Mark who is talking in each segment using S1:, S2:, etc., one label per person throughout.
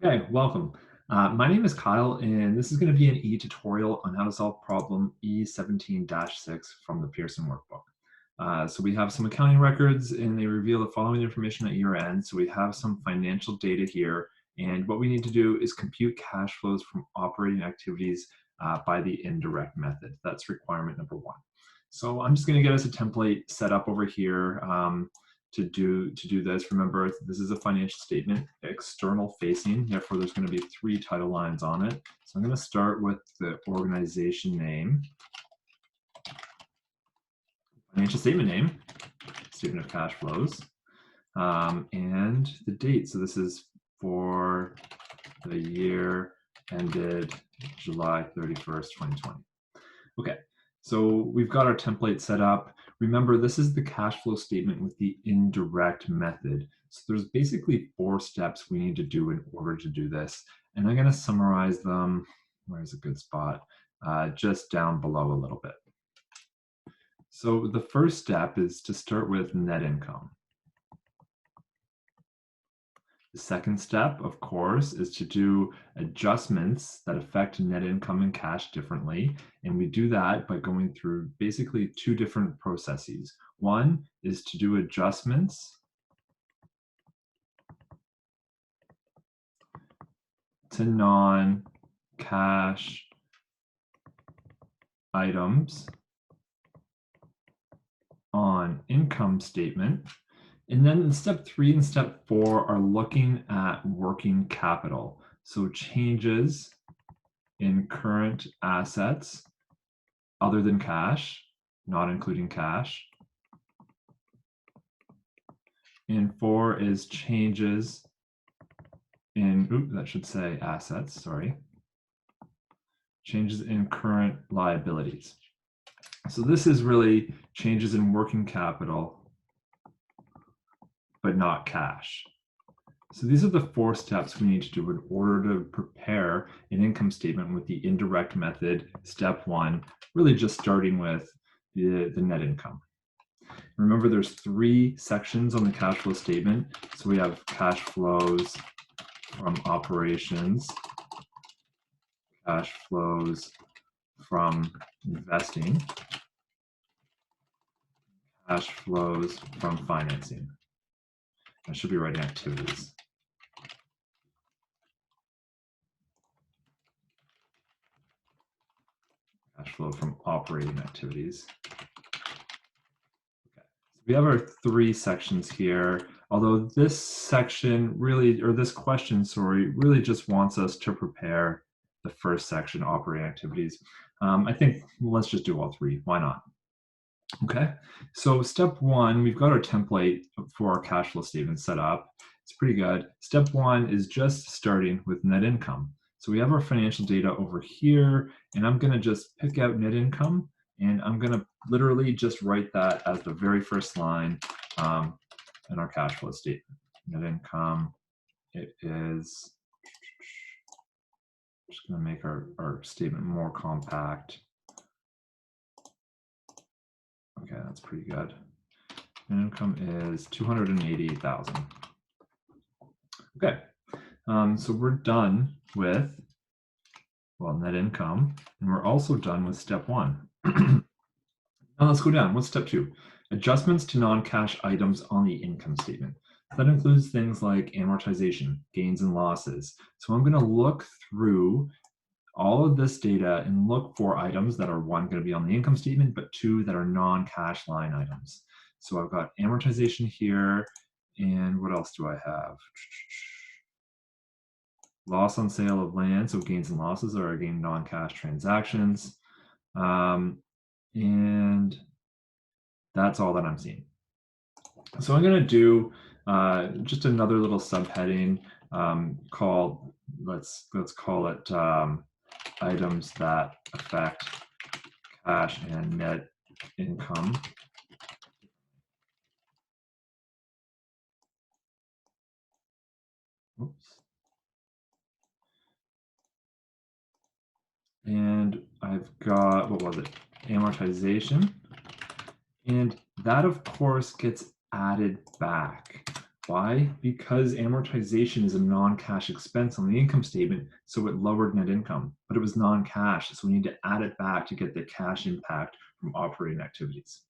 S1: Okay, welcome. My name is Kyle, and this is going to be an e-tutorial on how to solve problem E17-6 from the Pearson workbook. So we have some accounting records, and they reveal the following information at year end. So we have some financial data here, and what we need to do is compute cash flows from operating activities by the indirect method. That's requirement number one. So I'm just going to get us a template set up over here. To do this. Remember, this is a financial statement, external facing, therefore there's going to be 3 title lines on it. So I'm going to start with the organization name, financial statement name, statement of cash flows, and the date. So this is for the year ended July 31st, 2020. Okay, so we've got our template set up. Remember, this is the cash flow statement with the indirect method. So there's basically 4 steps we need to do in order to do this. And I'm going to summarize them. Where's a good spot? Just down below a little bit. So the first step is to start with net income. The second step, of course, is to do adjustments that affect net income and cash differently. And we do that by going through basically 2 different processes. One is to do adjustments to non-cash items on income statement. And then step 3 and step 4 are looking at working capital. So changes in current assets other than cash, not including cash. And 4 is changes in, that should say assets, sorry. Changes in current liabilities. So this is really changes in working capital, but not cash. So these are the 4 steps we need to do in order to prepare an income statement with the indirect method, step 1, really just starting with the net income. Remember, there's 3 sections on the cash flow statement. So we have cash flows from operations, cash flows from investing, cash flows from financing. I should be writing activities. Cash flow from operating activities. Okay. So we have our 3 sections here, although this section really, or this question, sorry, really just wants us to prepare the first section, operating activities. I think let's just do all 3. Why not? Okay, so step 1, we've got our template for our cash flow statement set up. It's pretty good. Step 1 is just starting with net income. So we have our financial data over here, and I'm going to just pick out net income, and I'm going to literally just write that as the very first line in our cash flow statement. Net income, it is, just going to make our statement more compact. Okay, that's pretty good. Net income is 288,000. Okay, so we're done with, well, net income, and we're also done with step 1. Now let's go down. What's step 2? Adjustments to non-cash items on the income statement. That includes things like amortization, gains and losses. So I'm going to look through all of this data and look for items that are 1, going to be on the income statement, but 2, that are non-cash line items. So I've got amortization here, and what else do I have? Loss on sale of land, so gains and losses are, again, non-cash transactions. And that's all that I'm seeing. So I'm going to do just another little subheading called, let's call it items that affect cash and net income. Oops. And I've got, what was it? Amortization. And that, of course, gets added back. Why? Because amortization is a non-cash expense on the income statement, so it lowered net income, but it was non-cash, so we need to add it back to get the cash impact from operating activities.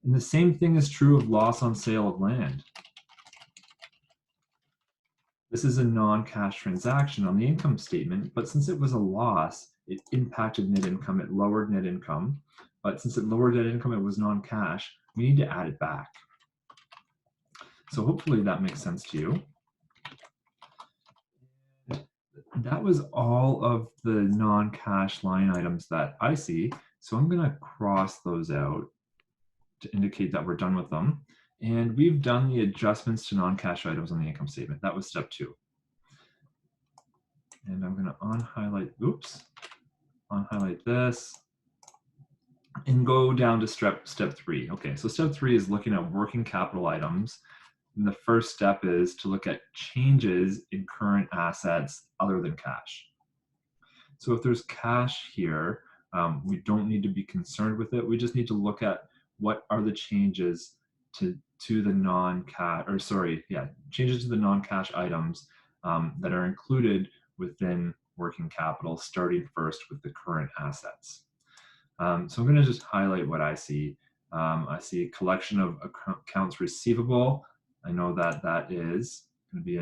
S1: And the same thing is true of loss on sale of land. This is a non-cash transaction on the income statement, but since it was a loss, it impacted net income, it lowered net income, but since it lowered net income, it was non-cash, we need to add it back. So hopefully that makes sense to you. That was all of the non-cash line items that I see. So I'm going to cross those out to indicate that we're done with them. And we've done the adjustments to non-cash items on the income statement. That was step 2. And I'm going to unhighlight this and go down to step 3. Okay, so step 3 is looking at working capital items. And the first step is to look at changes in current assets other than cash. So if there's cash here, we don't need to be concerned with it. We just need to look at what are the changes to the non-cash, or sorry, yeah, changes to the non-cash items that are included within working capital, starting first with the current assets. So I'm going to just highlight what I see. I see a collection of accounts receivable. I know that that is going to be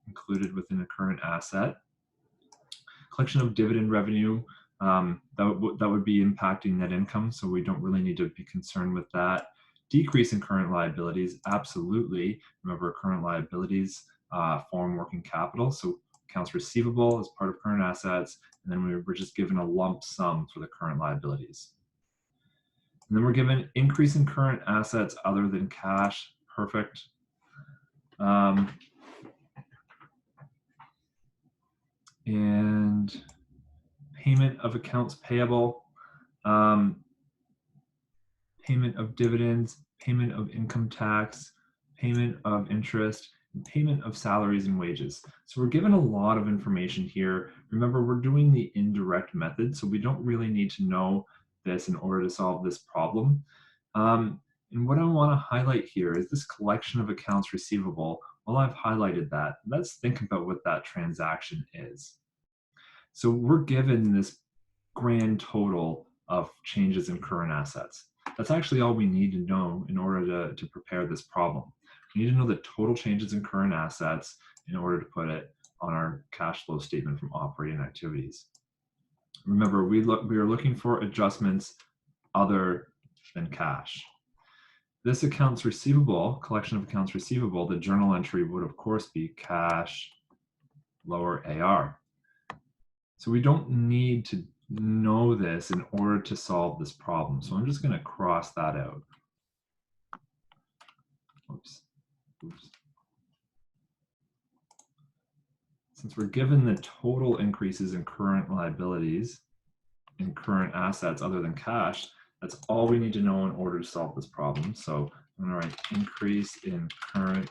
S1: included within a current asset. Collection of dividend revenue, that would be impacting net income, so we don't really need to be concerned with that. Decrease in current liabilities, absolutely. Remember, current liabilities form working capital, so accounts receivable is part of current assets, and then we're just given a lump sum for the current liabilities. And then we're given increase in current assets other than cash. Perfect. And payment of accounts payable, payment of dividends, payment of income tax, payment of interest, and payment of salaries and wages. So we're given a lot of information here. Remember, we're doing the indirect method, so we don't really need to know this in order to solve this problem. And what I want to highlight here is this collection of accounts receivable. Well, I've highlighted that. Let's think about what that transaction is. So we're given this grand total of changes in current assets. That's actually all we need to know in order to prepare this problem. We need to know the total changes in current assets in order to put it on our cash flow statement from operating activities. Remember, we are looking for adjustments other than cash. This accounts receivable, collection of accounts receivable, the journal entry would of course be cash lower AR. So we don't need to know this in order to solve this problem. So I'm just going to cross that out. Oops. Since we're given the total increases in current liabilities and current assets other than cash, that's all we need to know in order to solve this problem. So I'm going to write increase in current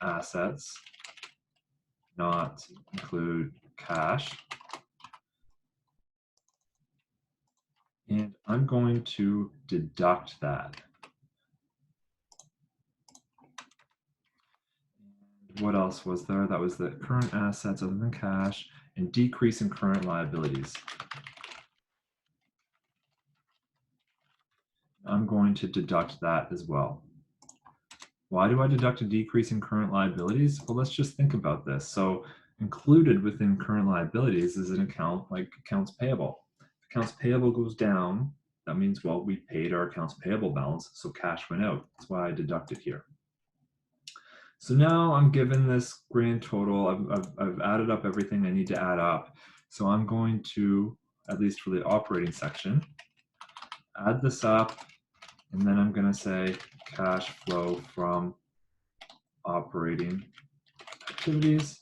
S1: assets, not include cash. And I'm going to deduct that. And what else was there? That was the current assets other than cash and decrease in current liabilities. I'm going to deduct that as well. Why do I deduct a decrease in current liabilities? Well, let's just think about this. So included within current liabilities is an account like accounts payable. If accounts payable goes down, that means, well, we paid our accounts payable balance, so cash went out. That's why I deducted here. So now I'm given this grand total. I've added up everything I need to add up. So I'm going to, at least for the operating section, add this up, and then I'm going to say cash flow from operating activities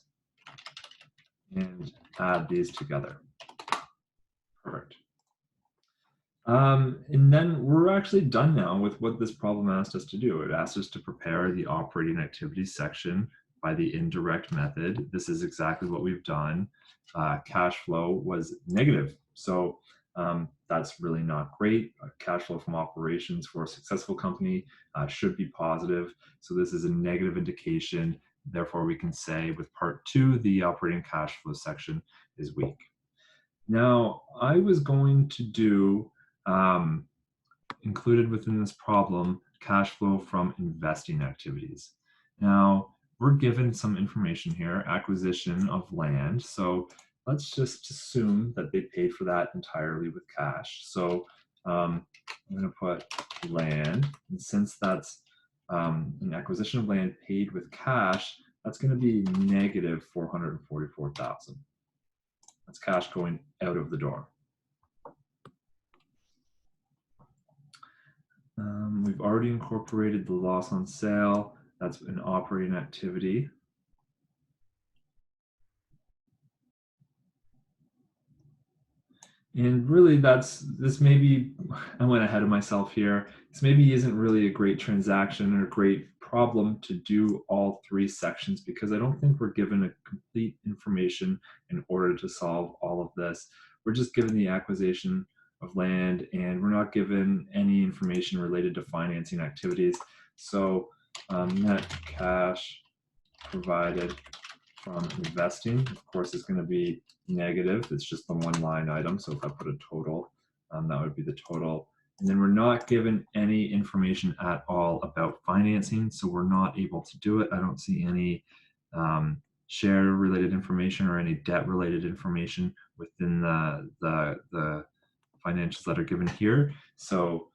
S1: and add these together. Perfect. And then we're actually done now with what this problem asked us to do. It asked us to prepare the operating activities section by the indirect method. This is exactly what we've done. Cash flow was negative. So that's really not great. Cash flow from operations for a successful company should be positive. So this is a negative indication. Therefore, we can say with part 2, the operating cash flow section is weak. Now, I was going to do included within this problem cash flow from investing activities. Now, we're given some information here, acquisition of land. So let's just assume that they paid for that entirely with cash. So I'm going to put land, and since that's an acquisition of land paid with cash, that's going to be negative 444,000. That's cash going out of the door. We've already incorporated the loss on sale. That's an operating activity. And really this maybe, I went ahead of myself here. This maybe isn't really a great transaction or a great problem to do all 3 sections, because I don't think we're given a complete information in order to solve all of this. We're just given the acquisition of land, and we're not given any information related to financing activities. So net cash provided from investing, of course, is going to be negative. It's just the one line item. So if I put a total, that would be the total. And then we're not given any information at all about financing, so we're not able to do it. I don't see any share related information or any debt related information within the financials that are given here. So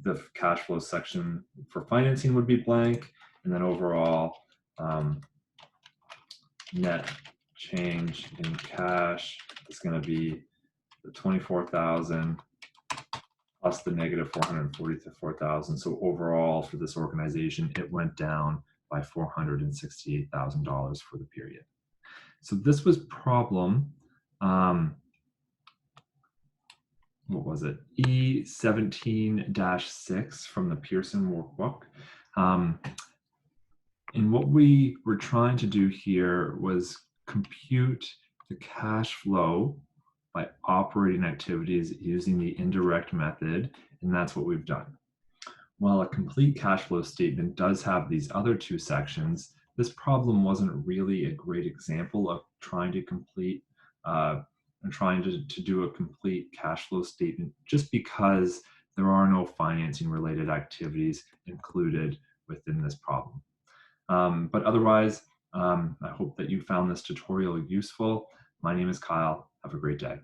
S1: the cash flow section for financing would be blank, and then overall net change in cash is going to be the 24,000 plus the negative 444,000. So overall for this organization, it went down by $468,000 for the period. So this was problem, what was it? E17-6 from the Pearson workbook. And what we were trying to do here was compute the cash flow by operating activities using the indirect method, and that's what we've done. While a complete cash flow statement does have these other 2 sections, this problem wasn't really a great example of trying to complete and trying to do a complete cash flow statement, just because there are no financing related activities included within this problem. But otherwise, I hope that you found this tutorial useful. My name is Kyle. Have a great day.